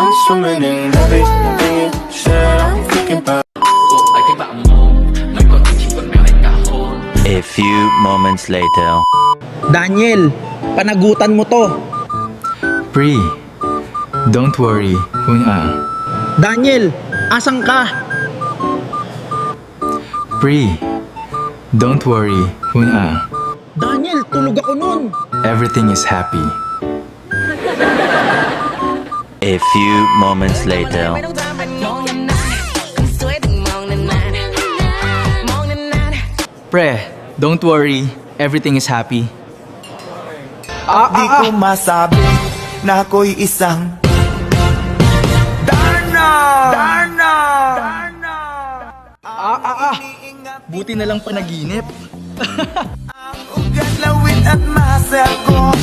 I'm swimming in everything you said. I'm thinking about. A few moments later. Daniel, panagutan mo to. Pre, don't worry, Hun-a. Daniel, asan ka? Pre, don't worry, Hun-a. Daniel, tulog ako nun. Everything is happy. A few moments later. Pre, don't worry, everything is happy. Di ko masabi na ako'y isang Darna! Buti na lang panaginip. Ang ugat, lawit at masa ko